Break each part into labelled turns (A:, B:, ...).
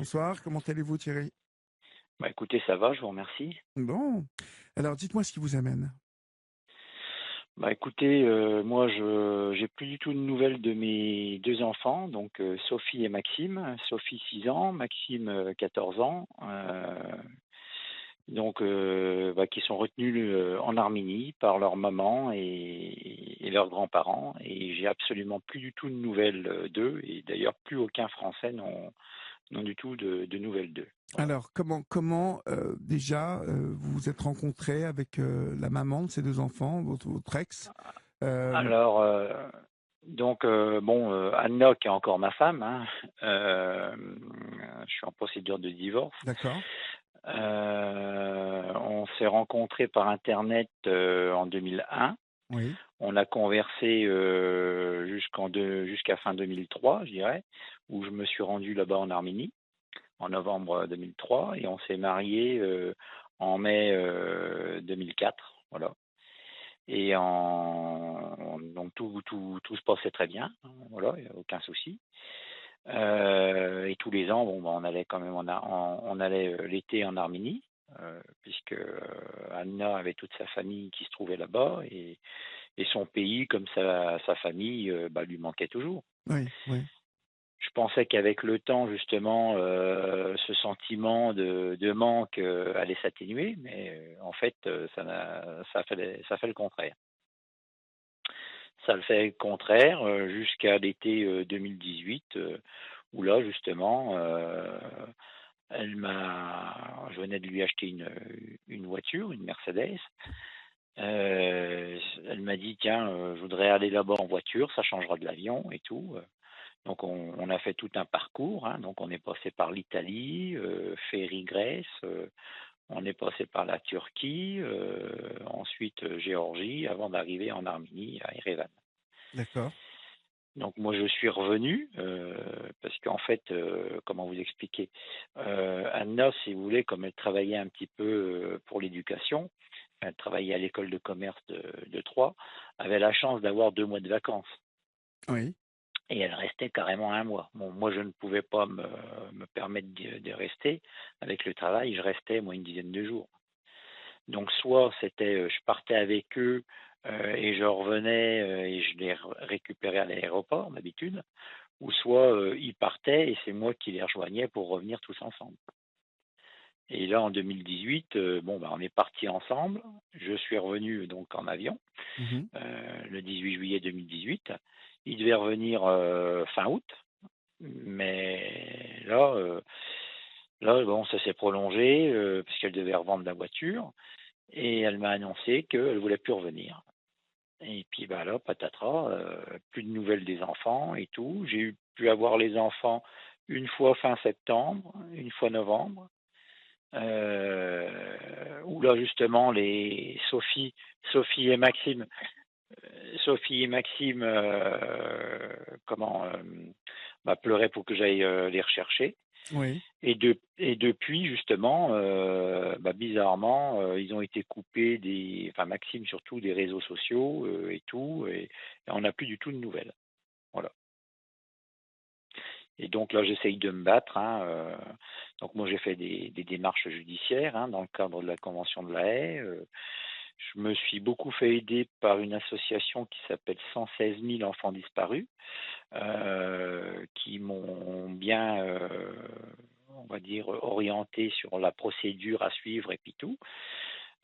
A: Bonsoir, comment allez-vous Thierry?
B: Bah, écoutez, ça va, je vous remercie.
A: Bon, alors dites-moi ce qui vous amène.
B: Bah, écoutez, moi, je j'ai plus du tout de nouvelles de mes 2 enfants, donc Sophie et Maxime. Sophie 6 ans, Maxime, 14 ans, donc bah, qui sont retenus, en Arménie par leur maman et leurs grands-parents et j'ai absolument plus du tout de nouvelles, d'eux et d'ailleurs plus aucun Français n'ont du tout de nouvelles d'eux. Voilà.
A: Alors, comment déjà vous vous êtes rencontrés avec la maman de ces deux enfants, votre ex? Euh,
B: Alors, donc, bon, Anna, qui est encore ma femme, hein, je suis en procédure de divorce.
A: d'accord,
B: On s'est rencontrés par internet en 2001.
A: oui,
B: On a conversé jusqu'à fin 2003, je dirais, où je me suis rendu là-bas en Arménie en novembre 2003 et on s'est mariés en mai 2004. Voilà. Et donc tout se passait très bien, hein, voilà, il y a aucun souci. Et tous les ans, bon, bah, on allait quand même, on allait l'été en Arménie, puisque Anna avait toute sa famille qui se trouvait là-bas et son pays, comme sa famille, bah, lui manquait toujours.
A: oui, oui.
B: Je pensais qu'avec le temps, justement, ce sentiment de manque allait s'atténuer, mais en fait, ça fait le contraire. Ça le fait le contraire jusqu'à l'été 2018, où là, justement, je venais de lui acheter une voiture, une Mercedes. Elle m'a dit, tiens, je voudrais aller là-bas en voiture, ça changera de l'avion et tout. Donc on a fait tout un parcours, hein. Donc on est passé par l'Italie, Ferry Grèce, on est passé par la Turquie, ensuite Géorgie, avant d'arriver en Arménie, à Erevan.
A: D'accord.
B: Donc moi je suis revenu parce qu'en fait, comment vous expliquer, Anna, si vous voulez, comme elle travaillait un petit peu pour l'éducation, elle travaillait à l'école de commerce de Troyes, avait la chance d'avoir 2 mois de vacances
A: Oui,
B: et elle restait carrément un mois. Bon, moi je ne pouvais pas me permettre de rester avec le travail, je restais moi une dizaine de jours. Donc soit c'était, je partais avec eux et je revenais et je les récupérais à l'aéroport d'habitude, ou soit ils partaient et c'est moi qui les rejoignais pour revenir tous ensemble. Et là en 2018, bon bah on est partis ensemble. Je suis revenu donc en avion
A: mhm,
B: le 18 juillet 2018. Il devait revenir fin août, mais là bon ça s'est prolongé parce qu'elle devait revendre la voiture. Et elle m'a annoncé qu'elle voulait plus revenir. Et puis bah là, patatras, plus de nouvelles des enfants et tout. Pu avoir les enfants une fois fin septembre, une fois novembre, où là justement les Sophie et Maxime, comment bah, pleuraient pour que j'aille les rechercher.
A: oui.
B: Et depuis, justement, bah, bizarrement, ils ont été coupés enfin Maxime surtout, des réseaux sociaux et tout, et on n'a plus du tout de nouvelles. Voilà. Et donc là, j'essaye de me battre, hein, donc moi, j'ai fait des démarches judiciaires hein, dans le cadre de la Convention de la Haye. Je me suis beaucoup fait aider par une association qui s'appelle 116 000 enfants disparus, qui m'ont bien, on va dire, orienté sur la procédure à suivre et puis tout.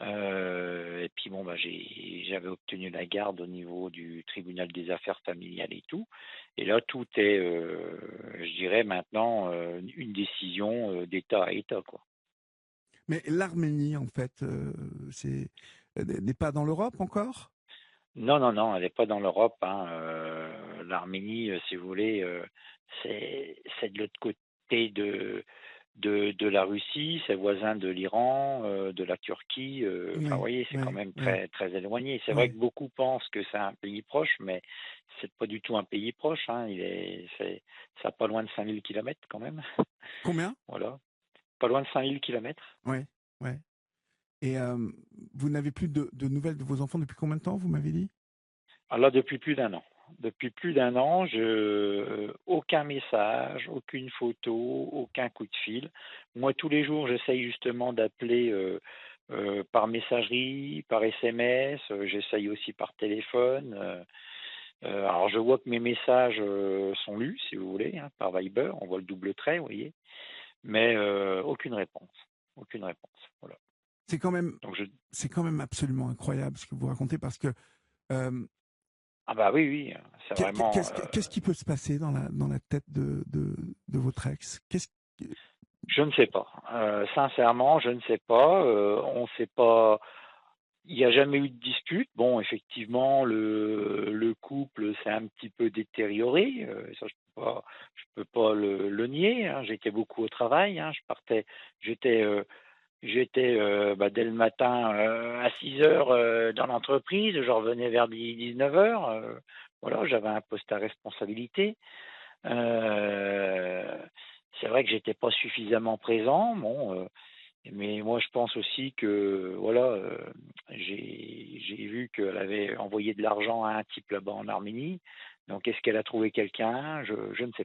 B: Et puis bon, bah, j'avais obtenu la garde au niveau du tribunal des affaires familiales et tout. Et là, tout est, je dirais maintenant, une décision d'État à État, quoi.
A: Mais l'Arménie, en fait, c'est n'est pas dans l'Europe encore?
B: Non, non, non, elle n'est pas dans l'Europe, hein. L'Arménie, si vous voulez, c'est de l'autre côté de la Russie, c'est voisin de l'Iran, de la Turquie. Enfin, vous
A: Oui,
B: voyez, c'est quand
A: oui,
B: même
A: oui,
B: très, très éloigné. C'est vrai
A: oui.
B: que beaucoup pensent que c'est un pays proche, mais c'est pas du tout un pays proche, hein. Ça pas loin de 5 000 kilomètres quand même.
A: Combien?
B: Voilà, pas loin de 5 000 kilomètres.
A: Oui, oui. Et vous n'avez plus de nouvelles de vos enfants depuis combien de temps, vous m'avez dit?
B: Alors là, depuis plus d'1 an. Depuis plus d'un an, aucun message, aucune photo, aucun coup de fil. Moi, tous les jours, j'essaye justement d'appeler par messagerie, par SMS, j'essaye aussi par téléphone. Alors, je vois que mes messages sont lus, si vous voulez, hein, par Viber, on voit le double trait, vous voyez, mais aucune réponse. Aucune réponse. Voilà.
A: C'est quand même,
B: Donc
A: c'est quand même absolument incroyable ce que vous racontez parce que euh,
B: ah bah oui, oui, c'est vraiment.
A: qu'est-ce qui peut se passer dans la tête de votre ex?
B: Je ne sais pas. Sincèrement, je ne sais pas. On ne sait pas. Il n'y a jamais eu de dispute. Bon, effectivement, le couple s'est un petit peu détérioré. Ça, je peux pas le nier. Hein. J'étais beaucoup au travail. Hein. J'étais, dès le matin à 6 heures dans l'entreprise. Je revenais vers 19 heures. Voilà, j'avais un poste à responsabilité. Euh, c'est vrai que j'étais pas suffisamment présent. Bon, mais moi, je pense aussi que, voilà, j'ai vu qu'elle avait envoyé de l'argent à un type là-bas en Arménie. Donc, est-ce qu'elle a trouvé quelqu'un? Je ne sais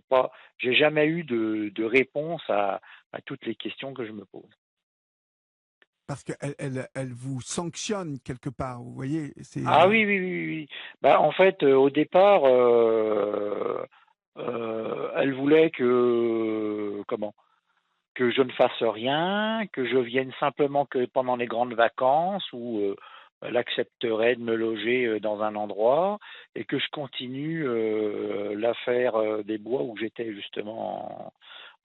B: pas. J'ai jamais eu de réponse à toutes les questions que je me pose.
A: Parce qu'elle vous sanctionne quelque part, vous voyez.
B: Ah oui, oui, oui, oui. Bah, en fait, au départ, elle voulait que je ne fasse rien, que je vienne simplement que pendant les grandes vacances où elle accepterait de me loger dans un endroit et que je continue l'affaire des bois où j'étais justement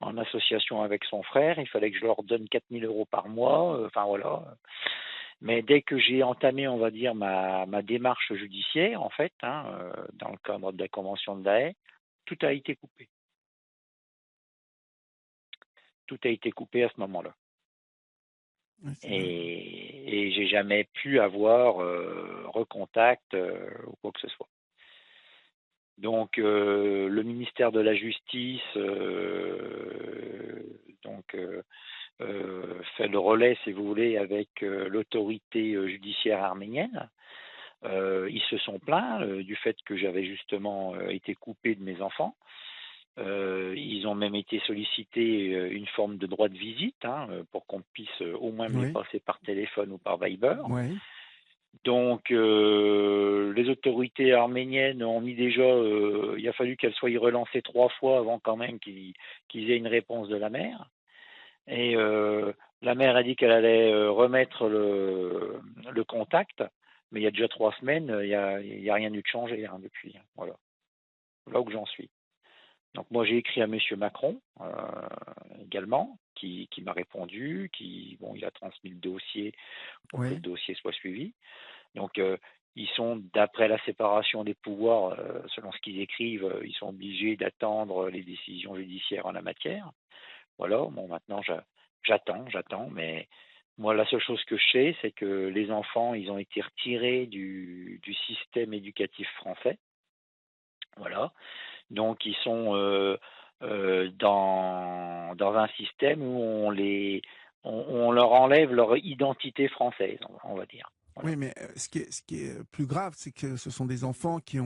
B: en association avec son frère. Il fallait que je leur donne 4 000 € par mois. Enfin voilà. Mais dès que j'ai entamé, on va dire, ma démarche judiciaire, en fait, hein, dans le cadre de la Convention de La Haye, tout a été coupé. Tout a été coupé à ce moment-là.
A: Ouais,
B: Et j'ai jamais pu avoir recontact ou quoi que ce soit. Donc le ministère de la Justice fait le relais, si vous voulez, avec l'autorité judiciaire arménienne. Ils se sont plaints du fait que j'avais justement été coupé de mes enfants. Ils ont même été sollicités une forme de droit de visite hein, pour qu'on puisse au moins me les
A: oui,
B: passer par téléphone ou par Viber.
A: oui.
B: Donc les autorités arméniennes ont mis déjà, il a fallu qu'elles soient relancées 3 fois avant quand même qu'ils aient une réponse de la mère. Et la mère a dit qu'elle allait remettre le contact, mais il y a déjà 3 semaines, il y a rien eu de changé hein, depuis. Voilà, là où j'en suis. Donc moi j'ai écrit à Monsieur Macron également, qui m'a répondu, il a transmis le dossier pour que le
A: Oui.
B: dossier soit suivi. Donc ils sont, d'après la séparation des pouvoirs, selon ce qu'ils écrivent, ils sont obligés d'attendre les décisions judiciaires en la matière. Voilà, bon maintenant j'attends, mais moi la seule chose que je sais, c'est que les enfants, ils ont été retirés du système éducatif français. Voilà. Donc ils sont dans un système où on leur enlève leur identité française, on va dire. Voilà.
A: Oui, mais ce qui est plus grave, c'est que ce sont des enfants qui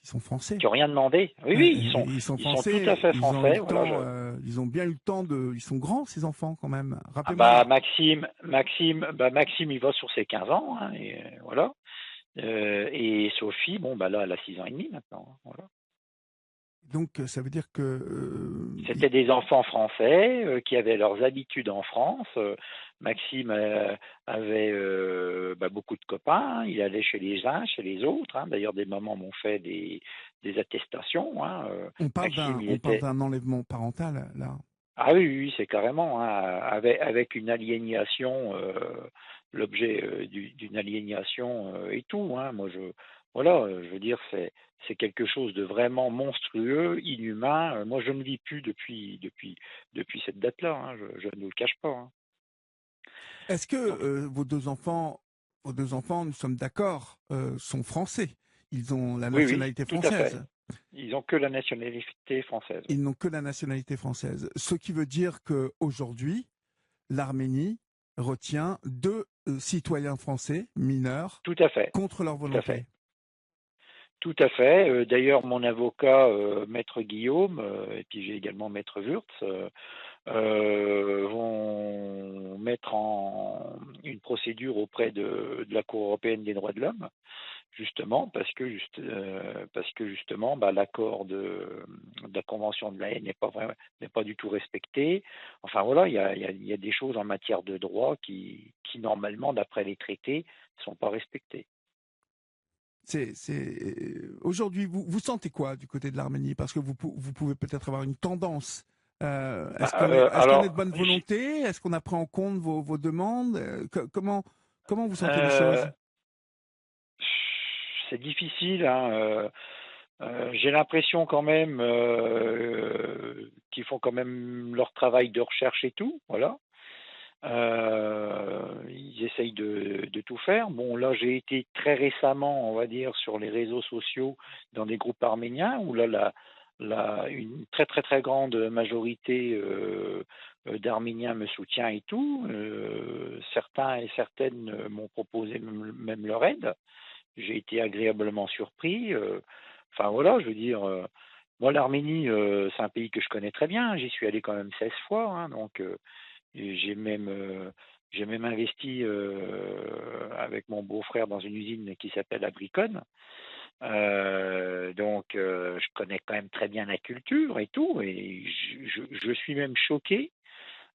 A: sont français.
B: Qui n'ont rien demandé. Oui, oui,
A: Ils sont
B: ils sont tout à
A: français,
B: fait
A: ils ont eu
B: français.
A: le
B: Voilà.
A: temps, ils ont bien eu le temps ils sont grands ces enfants quand même.
B: Ah
A: Rappelez-moi.
B: bah Maxime, il va sur ses 15 ans, hein, et voilà. Et Sophie, bon bah là, elle a 6 ans et demi maintenant. Hein, voilà.
A: Donc ça veut dire que
B: C'était des enfants français qui avaient leurs habitudes en France. Maxime avait beaucoup de copains. Hein. Il allait chez les uns, chez les autres. Hein. D'ailleurs, des mamans m'ont fait des attestations. Hein. Maxime, il
A: on parle
B: était.
A: d'un enlèvement parental là.
B: Ah oui, oui, oui, c'est carrément. Hein, avec une aliénation, l'objet d'une aliénation et tout. Hein. Voilà, je veux dire, c'est quelque chose de vraiment monstrueux, inhumain. Moi, je ne vis plus depuis cette date-là. Hein, je ne vous le cache pas. Hein.
A: Est-ce que
B: Donc,
A: vos deux enfants, nous sommes d'accord, sont français? Ils ont la
B: oui, oui,
A: nationalité
B: tout à fait.
A: française.
B: Ils ont que la nationalité française.
A: Ils n'ont que la nationalité française. Ce qui veut dire que aujourd'hui, l'Arménie retient deux citoyens français mineurs
B: Tout à fait.
A: contre leur
B: Tout à fait.
A: volonté.
B: Tout à fait. D'ailleurs, mon avocat, maître Guillaume, et puis j'ai également maître Wurtz, vont mettre en une procédure auprès de la Cour européenne des droits de l'homme, justement parce que justement, l'accord de la Convention de La Haye n'est pas du tout respecté. Enfin voilà, il y a des choses en matière de droit qui normalement, d'après les traités, sont pas respectées.
A: Aujourd'hui, vous sentez quoi du côté de l'Arménie? Parce que vous pouvez peut-être avoir une tendance. Est-ce qu'on est de bonne volonté? Est-ce qu'on a pris en compte vos demandes? Comment vous sentez les
B: euh,
A: choses?
B: c'est difficile, hein. J'ai l'impression quand même qu'ils font quand même leur travail de recherche et tout, voilà. Ils essayent de tout faire. Bon, là, j'ai été très récemment, on va dire, sur les réseaux sociaux dans des groupes arméniens où là, une très très très grande majorité d'Arméniens me soutient et tout. Certains et certaines m'ont proposé même leur aide. J'ai été agréablement surpris. Enfin voilà, je veux dire, moi l'Arménie, c'est un pays que je connais très bien. J'y suis allé quand même 16 fois, hein, donc et j'ai même investi avec mon beau-frère dans une usine qui s'appelle Abricon. Donc je connais quand même très bien la culture et tout, et je suis même choqué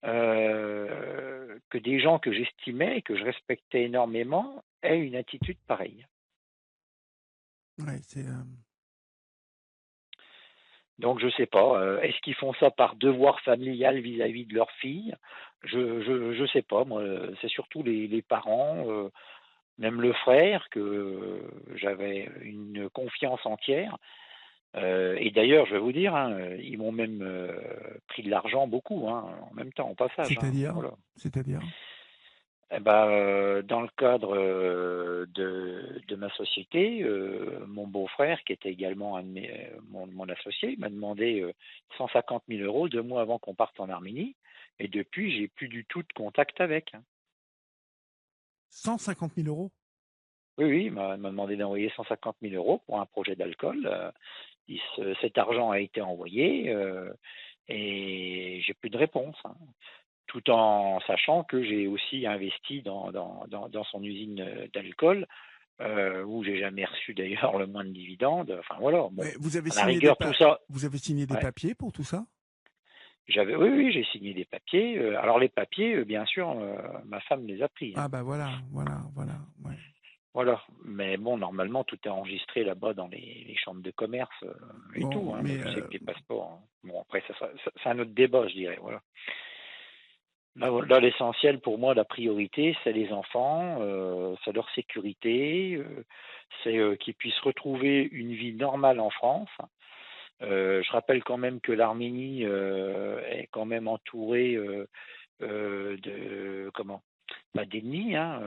B: que des gens que j'estimais et que je respectais énormément aient une attitude pareille.
A: Ouais,
B: Donc je sais pas. Est-ce qu'ils font ça par devoir familial vis-à-vis de leur fille? Je sais pas. Moi, c'est surtout les parents, même le frère, que j'avais une confiance entière. Et d'ailleurs, je vais vous dire, hein, ils m'ont même pris de l'argent beaucoup, hein, en même temps, au passage, hein,
A: c'est-à-dire,
B: voilà.
A: c'est-à-dire.
B: Eh ben, dans le cadre de ma société, mon beau-frère, qui était également mon associé, il m'a demandé 150 000 euros 2 mois avant qu'on parte en Arménie. Et depuis, j'ai plus du tout de contact avec, hein.
A: 150 000 euros?
B: Oui, oui, il m'a demandé d'envoyer 150 000 euros pour un projet d'alcool. Cet argent a été envoyé et j'ai plus de réponse, hein. Tout en sachant que j'ai aussi investi dans son usine d'alcool, où j'ai jamais reçu d'ailleurs le moins de dividendes. Enfin voilà, bon,
A: Mais vous avez
B: à la
A: signé
B: rigueur, tout ça,
A: vous avez signé des
B: ouais,
A: papiers pour tout ça?
B: oui, oui, j'ai signé des papiers. Alors les papiers, bien sûr, ma femme les a pris, hein.
A: Ah bah voilà, voilà, voilà. Ouais.
B: Voilà, mais bon, normalement, tout est enregistré là-bas dans les chambres de commerce et
A: Bon,
B: tout, hein,
A: mais
B: donc c'est que des passeports, hein. Bon, après, c'est un autre débat, je dirais, voilà. Là, l'essentiel pour moi, la priorité, c'est les enfants, c'est leur sécurité, c'est qu'ils puissent retrouver une vie normale en France. Je rappelle quand même que l'Arménie est quand même entourée de comment? Pas d'ennemis, hein.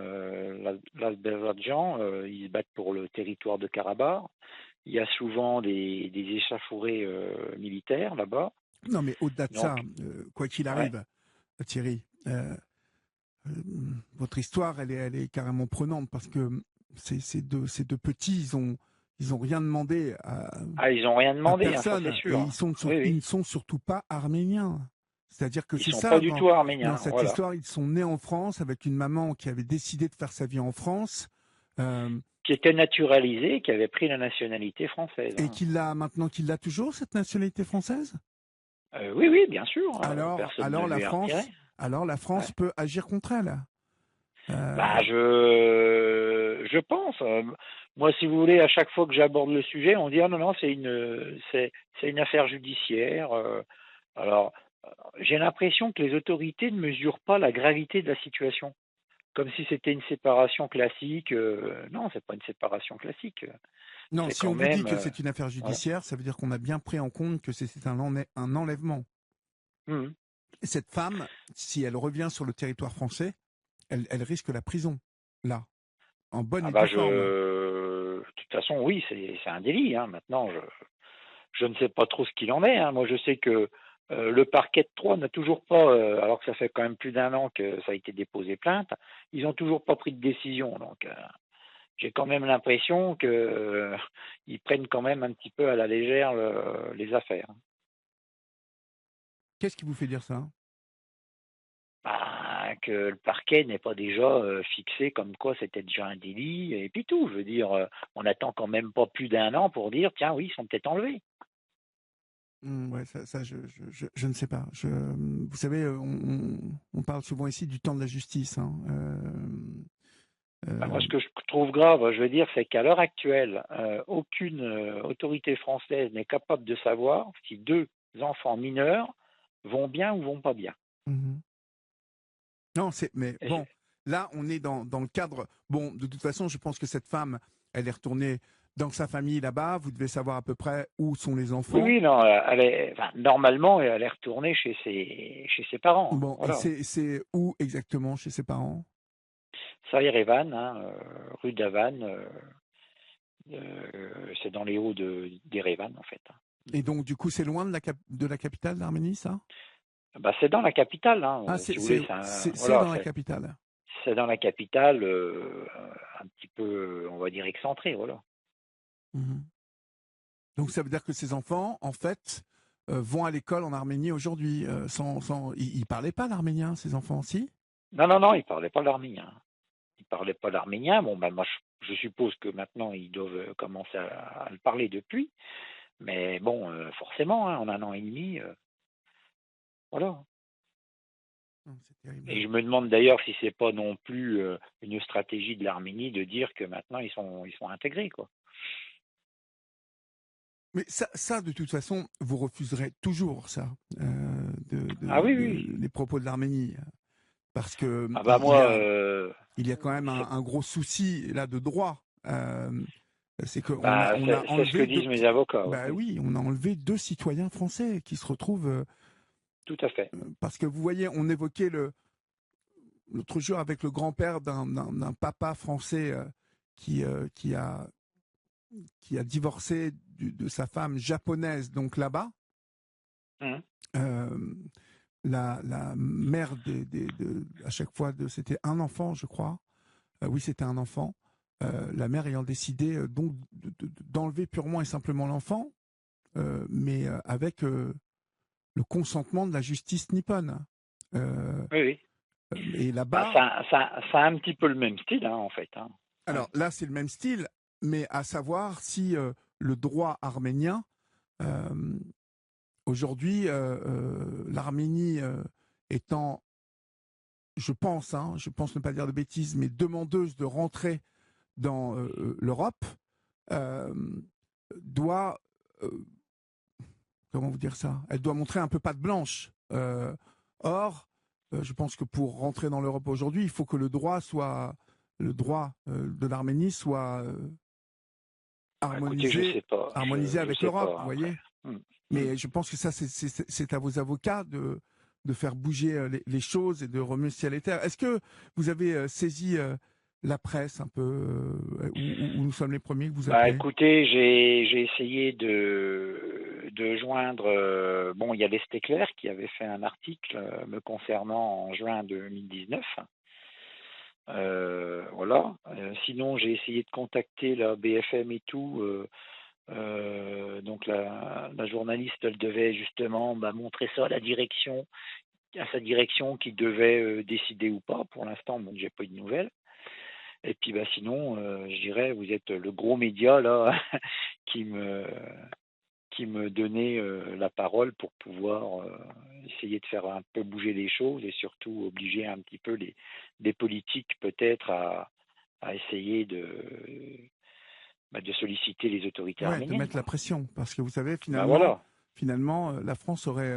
B: L'Azerbaïdjan, ils se battent pour le territoire de Karabakh. Il y a souvent des échauffourées militaires là-bas.
A: non, mais au-delà de
B: Donc,
A: ça, quoi qu'il
B: ouais,
A: arrive, Thierry, euh, votre histoire, elle est carrément prenante parce que ces deux petits, ils ont rien demandé
B: ah, ils n'ont rien
A: à
B: demandé, hein, ça c'est
A: personne et
B: sûr. Oui,
A: ils
B: oui.
A: ne sont surtout pas arméniens. C'est-à-dire que
B: Ils
A: c'est
B: sont pas
A: ça,
B: du
A: dans,
B: tout
A: dans
B: arméniens,
A: cette
B: voilà.
A: histoire, ils sont nés en France avec une maman qui avait décidé de faire sa vie en France. Euh,
B: Qui était naturalisé, qui avait pris la nationalité française,
A: et
B: hein.
A: maintenant qu'il l'a toujours, cette nationalité française,
B: Oui, oui, bien sûr.
A: alors,
B: Personne ne
A: alors la
B: lui a retiré.
A: France, alors la
B: Ouais.
A: France peut agir contre elle.
B: Bah,
A: Euh,
B: je pense. Moi, si vous voulez, à chaque fois que j'aborde le sujet, on dit ah non non, c'est une affaire judiciaire. Alors, j'ai l'impression que les autorités ne mesurent pas la gravité de la situation, comme si c'était une séparation classique. Non, c'est pas une séparation classique.
A: non,
B: C'est
A: si
B: quand
A: on vous dit
B: même,
A: que c'est une affaire
B: voilà.
A: judiciaire, ça veut dire qu'on a bien pris en compte que c'est un enlèvement.
B: Mhm.
A: Et cette femme, si elle revient sur le territoire français, elle risque la prison, là, en bonne
B: Ah
A: et
B: bah
A: due forme.
B: de toute façon, oui, c'est un délit, hein. Maintenant, je ne sais pas trop ce qu'il en est, hein. Moi, je sais que le parquet de Troyes n'a toujours pas, alors que ça fait quand même plus d'1 an que ça a été déposé plainte, ils n'ont toujours pas pris de décision. Donc, j'ai quand même l'impression que ils prennent quand même un petit peu à la légère les affaires.
A: Qu'est-ce qui vous fait dire ça?
B: Bah, que le parquet n'est pas déjà fixé comme quoi c'était déjà un délit, et puis tout. Je veux dire, on attend quand même pas plus d'un an pour dire, tiens, oui, ils sont peut-être enlevés.
A: Ouais, ça je ne sais pas. Vous savez, on parle souvent ici du temps de la justice, hein.
B: Bah, moi, ce que je trouve grave, je veux dire, c'est qu'à l'heure actuelle, aucune autorité française n'est capable de savoir si deux enfants mineurs vont bien ou vont pas bien.
A: Mmh. Non, mais
B: Et
A: bon, là, on est dans le cadre. Bon, de toute façon, je pense que cette femme, elle est retournée dans sa famille là-bas. Vous devez savoir à peu près où sont les
B: oui,
A: enfants.
B: oui, non, enfin, normalement, elle est retournée chez ses parents, hein,
A: Bon, et
B: voilà.
A: c'est où exactement chez ses parents?
B: Ça, Erevan, hein, rue d'Avan, c'est dans les hauts d'Erevan, en fait, hein.
A: Et donc, du coup, c'est loin de la capitale d'Arménie, ça?
B: Bah, c'est dans la capitale, hein,
A: Ah,
B: si vous voulez,
A: c'est
B: voilà,
A: dans la capitale.
B: c'est dans la capitale, un petit peu, on va dire, excentré, voilà.
A: Mhm. Donc, ça veut dire que ces enfants, en fait, vont à l'école en Arménie aujourd'hui. Ils parlaient pas l'arménien, ces enfants aussi?
B: Non, non, non, ils parlaient pas l'arménien. Ils parlaient pas l'arménien. Bon, ben moi, je suppose que maintenant, ils doivent commencer à le parler depuis. Mais bon, forcément, hein, en un an et demi, voilà.
A: Non, c'est terrible.
B: Et je me demande d'ailleurs si c'est pas non plus une stratégie de l'Arménie de dire que maintenant ils sont intégrés, quoi.
A: Mais ça, de toute façon, vous refuserez toujours ça,
B: Ah oui, oui.
A: les propos de l'Arménie, parce que
B: Ah bah moi,
A: il y a quand même un gros souci là de droit. C'est
B: bah,
A: on a
B: c'est ce que
A: enlevé
B: disent mes avocats,
A: bah
B: oui.
A: oui, on a enlevé deux citoyens français qui se retrouvent
B: Tout à fait.
A: parce que vous voyez, on évoquait l'autre jour avec le grand-père d'un papa français qui euh, qui a qui a divorcé de sa femme japonaise, donc là-bas.
B: Hum.
A: Euh, la mère à chaque fois, c'était un enfant, je crois. Oui, c'était un enfant. La mère ayant décidé donc d'enlever purement et simplement l'enfant, mais avec le consentement de la justice nippone. Euh,
B: Oui, oui.
A: et
B: Bah,
A: là-bas,
B: ça a un petit peu le même style, hein, en fait, hein. Ouais.
A: alors là, c'est le même style, mais à savoir si le droit arménien euh, aujourd'hui, l'Arménie étant, je pense ne pas dire de bêtises, mais demandeuse de rentrer dans l'Europe, euh, doit, euh, comment vous dire ça? Elle doit montrer un peu patte blanche. Or, je pense que pour rentrer dans l'Europe aujourd'hui, il faut que le droit de l'Arménie soit
B: Bah, écoutez, je sais pas,
A: harmonisé
B: je
A: avec
B: sais
A: l'Europe,
B: pas
A: vous
B: après.
A: voyez.
B: Hum, hum.
A: Mais je pense que ça, c'est à vos avocats de faire bouger les choses et de remuer le ciel et terre. Est-ce que vous avez saisi la presse un peu, où nous sommes les premiers que vous
B: Bah
A: appelez?
B: écoutez, j'ai essayé de joindre. Bon, il y a l'Est Éclair qui avait fait un article me concernant en juin 2019. Voilà. Sinon, j'ai essayé de contacter la BFM et tout. Donc la journaliste, elle devait justement montrer ça à sa direction qui devait décider ou pas. Pour l'instant, bon, j'ai pas eu de nouvelles. Et puis sinon, je dirais, vous êtes le gros média là qui me qui me donnait la parole pour pouvoir essayer de faire un peu bouger les choses et surtout obliger un petit peu les politiques peut-être à essayer de solliciter les autorités
A: Ouais, de
B: arméniennes,
A: mettre la
B: quoi.
A: pression, parce que vous savez,
B: Ben voilà.
A: finalement, la France aurait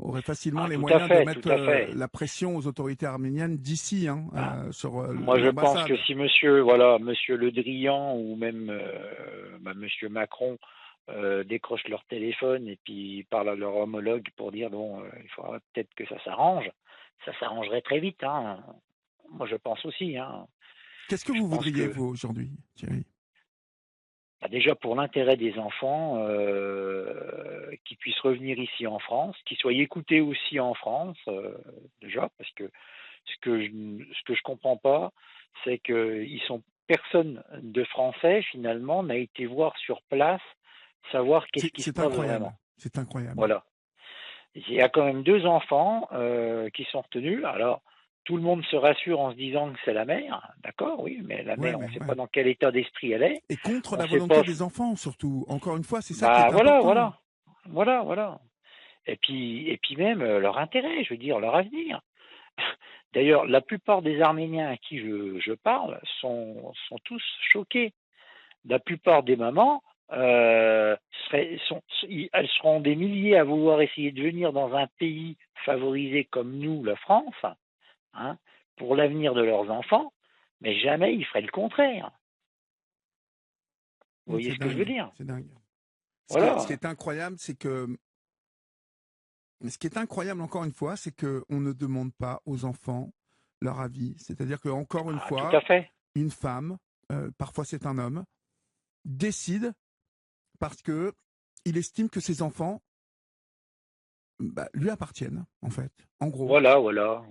A: aurait facilement
B: Ah,
A: les
B: tout à
A: moyens de
B: fait, tout
A: mettre
B: à fait.
A: la pression aux autorités arméniennes d'ici, hein,
B: Ben,
A: sur
B: moi, je pense que
A: l'ambassade.
B: si Monsieur Le Drian ou même Monsieur Macron décrochent leur téléphone et puis parlent à leur homologue pour dire bon, il faudra peut-être que ça s'arrangerait très vite, hein. Moi, je pense aussi, hein.
A: Qu'est-ce que
B: Je
A: vous
B: pense
A: voudriez,
B: que
A: vous, aujourd'hui, Thierry?
B: déjà pour l'intérêt des enfants, qu'ils puissent revenir ici en France, qu'ils soient écoutés aussi en France, déjà, parce que ce que je comprends pas, c'est qu'ils sont personne de Français, finalement, n'a été voir sur place, savoir qu'est-ce qui se passe vraiment.
A: C'est incroyable.
B: Voilà. Il y a quand même 2 enfants qui sont retenus. Alors, tout le monde se rassure en se disant que c'est la mère, d'accord, oui, mais la mère, on ne sait pas dans quel état d'esprit elle est.
A: Et contre la volonté des enfants, surtout. Encore une fois, c'est ça qui est
B: important.
A: Voilà.
B: Et puis même leur intérêt, je veux dire, leur avenir. D'ailleurs, la plupart des Arméniens à qui je parle sont tous choqués. La plupart des mamans, elles seront des milliers à vouloir essayer de venir dans un pays favorisé comme nous, la France, hein, pour l'avenir de leurs enfants, mais jamais ils feraient le contraire. Vous voyez ce que je veux dire?
A: C'est dingue.
B: Voilà.
A: Ce qui est incroyable, c'est que ce qui est incroyable, encore une fois, c'est qu'on ne demande pas aux enfants leur avis. C'est-à-dire qu'encore une fois,
B: tout à fait.
A: Une femme, parfois c'est un homme, décide parce que il estime que ses enfants lui appartiennent, en fait, en gros.
B: Voilà.
A: Et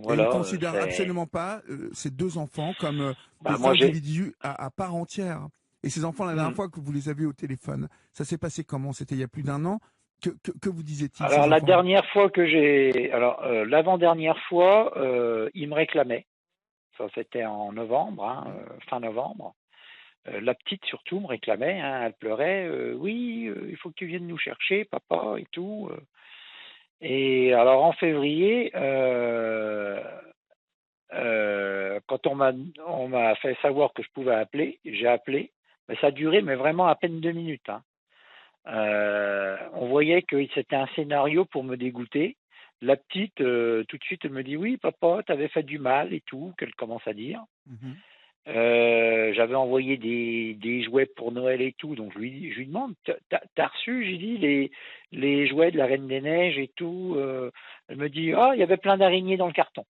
A: il ne considère absolument pas ces 2 enfants comme des individus à part entière. Et ces enfants, la dernière fois que vous les avez au téléphone, ça s'est passé comment? C'était il y a plus d'1 an. Que vous disait-il?
B: Alors la dernière fois l'avant-dernière fois, ils me réclamaient. Ça c'était en novembre, fin novembre. La petite surtout me réclamait, elle pleurait. Oui, il faut que tu viennes nous chercher, papa et tout. Et alors en février, quand on m'a fait savoir que je pouvais appeler, j'ai appelé. Mais ça a duré, mais vraiment à peine 2 minutes. On voyait que c'était un scénario pour me dégoûter. La petite, tout de suite, elle me dit oui, papa, t'avais fait du mal et tout, qu'elle commence à dire. J'avais envoyé des jouets pour Noël et tout, donc je lui demande, t'as reçu, j'ai dit, les jouets de la Reine des Neiges et tout. Elle me dit, il y avait plein d'araignées dans le carton.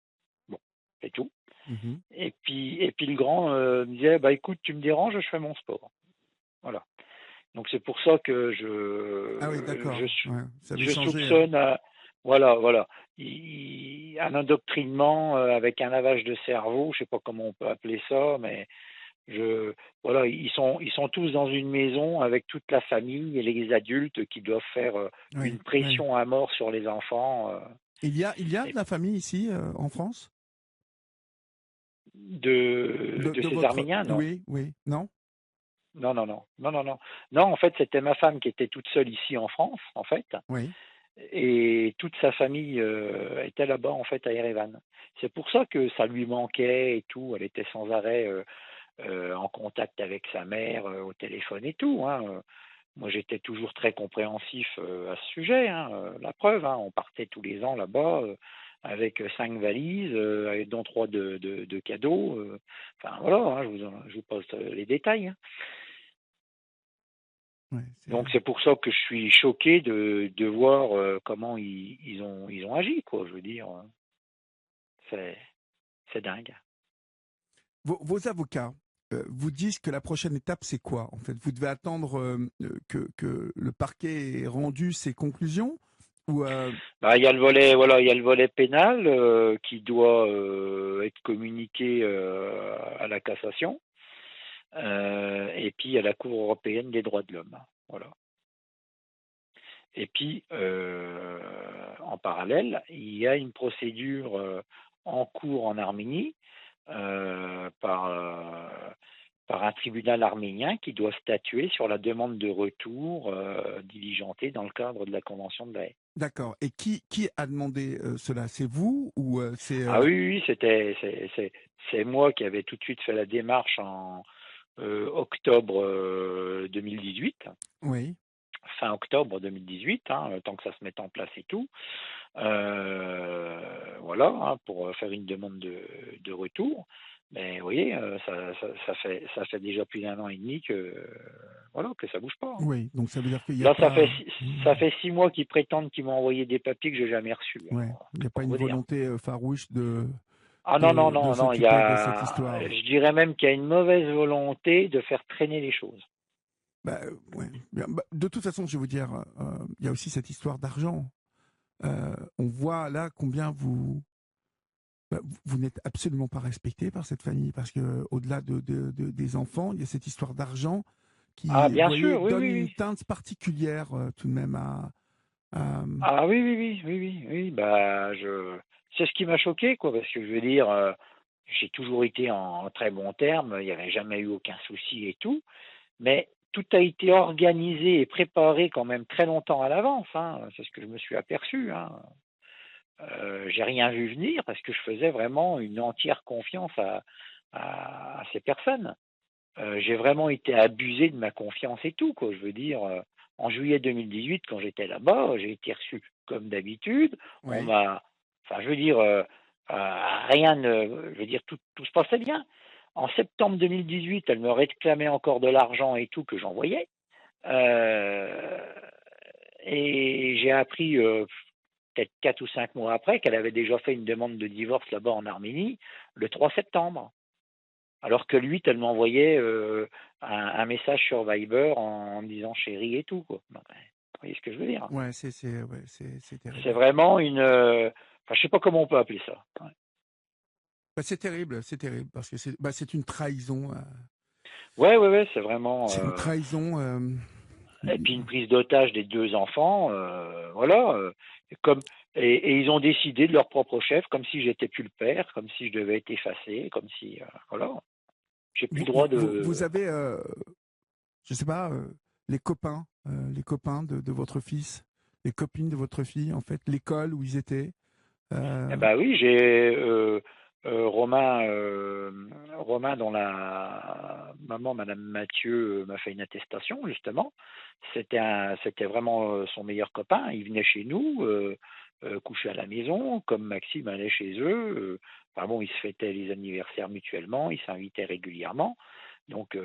B: Bon, c'est tout. Et puis le grand me disait, écoute, tu me déranges, je fais mon sport. Voilà. Donc c'est pour ça que je soupçonne, voilà, un endoctrinement avec un lavage de cerveau, je sais pas comment on peut appeler ça, mais ils sont tous dans une maison avec toute la famille et les adultes qui doivent faire une pression à mort sur les enfants.
A: Il y a de la famille ici en France?
B: De ces Arméniens, non?
A: Oui, non?
B: Non. Non, en fait, c'était ma femme qui était toute seule ici en France, en fait.
A: Oui.
B: Et toute sa famille était là-bas, en fait, à Erevan. C'est pour ça que ça lui manquait et tout. Elle était sans arrêt en contact avec sa mère au téléphone et tout. Moi, j'étais toujours très compréhensif à ce sujet. La preuve, on partait tous les ans là-bas avec 5 valises, dont 3 de cadeaux. Enfin, voilà, je vous pose les détails. Donc c'est pour ça que je suis choqué de voir comment ils ont agi, quoi. Je veux dire, c'est dingue.
A: Vos avocats vous disent que la prochaine étape c'est quoi? En fait, vous devez attendre que le parquet ait rendu ses conclusions ou
B: il y a le volet pénal qui doit être communiqué à la cassation. Et puis à la Cour européenne des droits de l'homme. Voilà. Et puis, en parallèle, il y a une procédure en cours en Arménie par un tribunal arménien qui doit statuer sur la demande de retour diligentée dans le cadre de la Convention de La Haye.
A: D'accord. Et qui a demandé cela? C'est vous ou c'est
B: Ah oui, c'est moi qui avais tout de suite fait la démarche en octobre 2018.
A: Oui.
B: Fin octobre 2018, le temps que ça se mette en place et tout. Voilà, pour faire une demande de retour. Mais vous voyez, ça fait déjà plus d'1 an et demi que ça bouge pas.
A: Oui, donc ça veut dire qu'il y
B: a
A: pas...
B: ça fait 6 mois qu'ils prétendent qu'ils m'ont envoyé des papiers que j'ai jamais reçus.
A: Ouais, il n'y a pas une volonté farouche de...
B: Non, il y a,
A: de cette histoire.
B: Je dirais même qu'il y a une mauvaise volonté de faire traîner les choses.
A: De toute façon, je vais vous dire, il y a aussi cette histoire d'argent. On voit là combien vous Bah, vous n'êtes absolument pas respecté par cette famille parce que au-delà des enfants, il y a cette histoire d'argent
B: Ah,
A: qui, vous
B: bien
A: voyez,
B: sûr, oui,
A: donne
B: oui,
A: une
B: oui.
A: teinte particulière tout de même à-
B: Ah oui, oui, oui, oui, oui, oui, bah, c'est ce qui m'a choqué, quoi, parce que je veux dire, j'ai toujours été en très bons termes, il n'y avait jamais eu aucun souci et tout, mais tout a été organisé et préparé quand même très longtemps à l'avance, hein, c'est ce que je me suis aperçu, hein. J'ai rien vu venir parce que je faisais vraiment une entière confiance à ces personnes. J'ai vraiment été abusé de ma confiance et tout, quoi. Je veux dire, en juillet 2018, quand j'étais là-bas, j'ai été reçu comme d'habitude. On
A: Oui.
B: m'a, enfin, je veux dire, rien ne, je veux dire, tout se passait bien. En septembre 2018, elle me réclamait encore de l'argent et tout que j'envoyais. Euh, et j'ai appris peut-être 4 ou 5 mois après qu'elle avait déjà fait une demande de divorce là-bas en Arménie le 3 septembre. Alors que lui, elle m'envoyait un message sur Viber en me disant chérie et tout, quoi. Vous voyez ce que je veux dire?
A: Ouais, c'est
B: C'est
A: terrible.
B: vraiment une. Enfin, je sais pas comment on peut appeler ça. Ouais,
A: Bah, c'est terrible parce que c'est une trahison.
B: ouais, ouais, ouais, c'est vraiment.
A: C'est une trahison.
B: Et puis une prise d'otage des 2 enfants, voilà. Comme et ils ont décidé de leur propre chef, comme si j'étais plus le père, comme si je devais être effacé, comme si voilà, j'ai plus le droit
A: Vous
B: de.
A: avez, je sais pas, les copains de votre fils, les copines de votre fille, en fait, l'école où ils étaient.
B: Eh
A: Euh,
B: ben oui, j'ai Romain dont la maman, Madame Mathieu, m'a fait une attestation justement. C'était vraiment son meilleur copain. Il venait chez nous, coucher à la maison, comme Maxime allait chez eux. Enfin bon, ils se fêtaient les anniversaires mutuellement, ils s'invitaient régulièrement. Donc,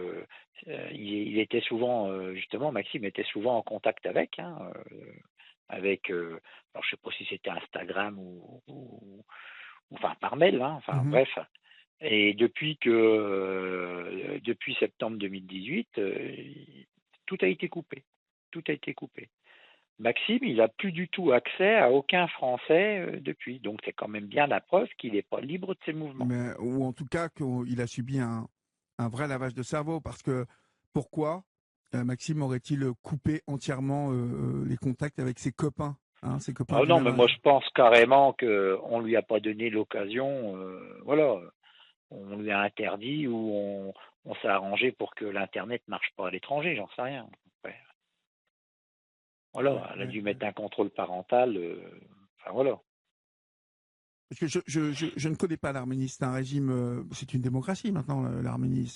B: il était souvent, justement, Maxime était souvent en contact avec, hein, avec, alors je sais pas si c'était Instagram enfin par mail, hein, enfin
A: mhm.
B: bref. Et depuis septembre 2018, tout a été coupé, tout a été coupé. Maxime, il a plus du tout accès à aucun Français depuis, donc c'est quand même bien la preuve qu'il n'est pas libre de ses mouvements.
A: Mais, ou en tout cas qu'il a subi un vrai lavage de cerveau. Parce que pourquoi Maxime aurait-il coupé entièrement les contacts avec ses copains, hein, ses copains
B: Ah
A: du
B: non,
A: même
B: mais moi
A: âge?
B: je pense carrément qu'on lui a pas donné l'occasion, voilà. On lui a interdit ou on s'est arrangé pour que l'Internet marche pas à l'étranger, j'en sais rien. Ouais.
A: Ouais,
B: Voilà, elle a
A: ouais,
B: dû
A: ouais.
B: mettre un contrôle parental. Enfin voilà.
A: Parce que je ne connais pas l'Arménie. C'est un régime, c'est une démocratie maintenant, l'Arménie.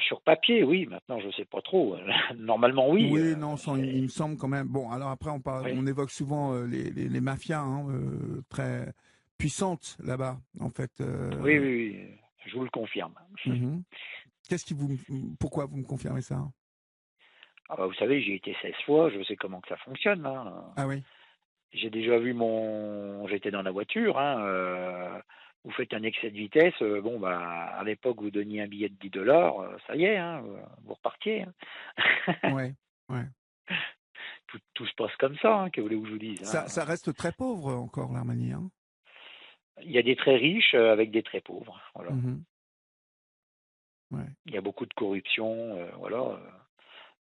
B: Sur papier, oui. Maintenant, je sais pas trop. Normalement, oui.
A: Oui, non, il me semble quand même. Bon, alors après,
B: Oui,
A: on évoque souvent les mafias hein, très puissantes là-bas, en fait.
B: oui, oui, oui. Je vous le confirme.
A: Mhm. Qu'est-ce qui vous, pourquoi vous me confirmez ça?
B: Ah bah, vous savez, j'y ai été 16 fois. Je sais comment que ça fonctionne, hein.
A: Ah oui.
B: J'ai déjà vu J'étais dans la voiture, hein, vous faites un excès de vitesse, bon bah à l'époque vous donniez un billet de 10 $, ça y est, hein, vous repartiez, hein.
A: Ouais, ouais.
B: Tout se passe comme ça, hein, que voulez-vous que je vous dise, hein.
A: Ça reste très pauvre encore l'Arménie, hein.
B: Il y a des très riches avec des très pauvres, voilà.
A: Mhm. Ouais.
B: Il y a beaucoup de corruption, voilà.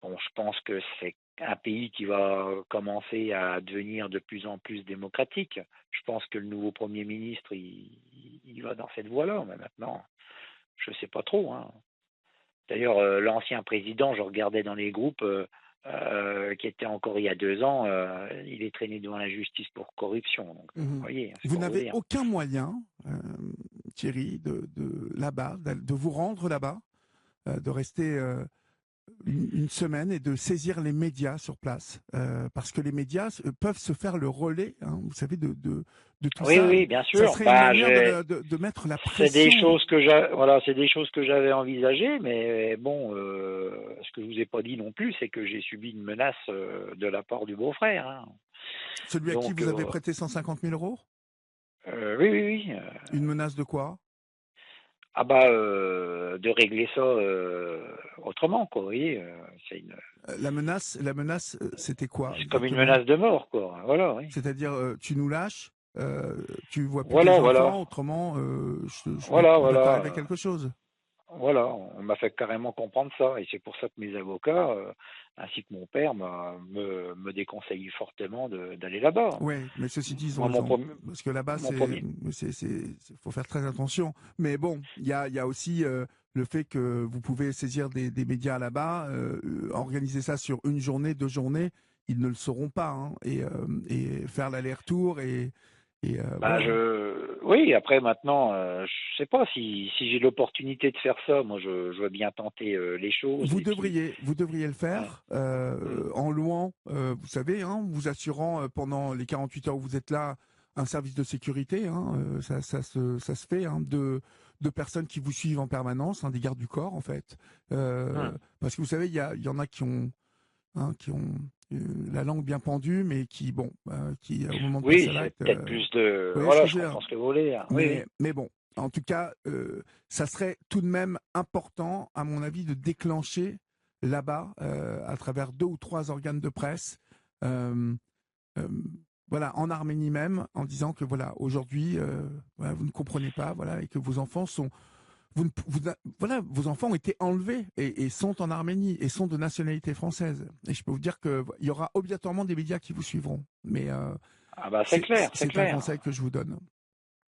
B: Bon, je pense que c'est un pays qui va commencer à devenir de plus en plus démocratique. Je pense que le nouveau Premier ministre, il va dans cette voie-là, mais maintenant, je ne sais pas trop, hein. D'ailleurs, l'ancien président, je regardais dans les groupes qui était encore il y a 2 ans, il est traîné devant la justice pour corruption. Donc, vous
A: Mhm.
B: voyez, c'est
A: Vous
B: pour vous
A: n'avez
B: dire.
A: aucun moyen, Thierry, là-bas, de vous rendre là-bas, de rester une semaine et de saisir les médias sur place, parce que les médias peuvent se faire le relais, hein, vous savez, de tout
B: Oui,
A: ça.
B: oui, bien
A: Ça
B: sûr.
A: serait une manière de mettre la
B: C'est des
A: pression.
B: choses c'est des choses que j'avais envisagées, mais bon, ce que je vous ai pas dit non plus, c'est que j'ai subi une menace de la part du beau-frère, hein.
A: Celui à qui
B: Donc,
A: vous avez prêté 150 000 euros,
B: oui, oui, oui.
A: une menace de quoi?
B: Ah bah, de régler ça autrement, quoi. Vous voyez,
A: La menace, c'était quoi?
B: c'est comme une
A: Exactement?
B: menace de mort, quoi. Voilà, oui.
A: C'est-à-dire, tu nous lâches, Tu vois plus tes enfants, autrement, je dois t'arriver quelque chose.
B: Voilà, on m'a fait carrément comprendre ça, et c'est pour ça que mes avocats, ainsi que mon père, me déconseillent fortement d'aller là-bas.
A: Oui, mais ceci dit, ils ont
B: Moi,
A: raison. Parce que là-bas, faut faire très attention. Mais bon, il y a aussi le fait que vous pouvez saisir des médias là-bas, organiser ça sur une journée, 2 journées, ils ne le sauront pas, hein, et faire l'aller-retour
B: Bah,
A: voilà.
B: oui, après maintenant, je sais pas si j'ai l'opportunité de faire ça. Moi, je veux bien tenter les choses.
A: Vous
B: Et puis,
A: devriez le
B: ouais.
A: faire en louant, vous savez, hein, vous assurant pendant les 48 heures où vous êtes là un service de sécurité. Hein, ça se fait, hein, de personnes qui vous suivent en permanence, hein, des gardes du corps en fait. Parce que vous savez, il y en a qui ont la langue bien pendue, mais qui, bon, qui au moment de passer
B: Oui,
A: à
B: c'est
A: l'acte,
B: peut-être plus de.
A: vous voyez ce
B: Voilà,
A: que
B: je
A: je veux dire.
B: comprends ce que vous voulez dire. Oui, oui.
A: Mais bon, en tout cas, ça serait tout de même important, à mon avis, de déclencher là-bas, à travers 2 ou 3 organes de presse, euh, euh, voilà, en Arménie même, en disant que voilà, aujourd'hui, voilà, vous ne comprenez pas, voilà, et que vos enfants sont, voilà, vos enfants ont été enlevés et sont en Arménie et sont de nationalité française. Et je peux vous dire que il y aura obligatoirement des médias qui vous suivront. Mais
B: Ah bah c'est clair, c'est
A: c'est un
B: clair.
A: conseil que je vous donne.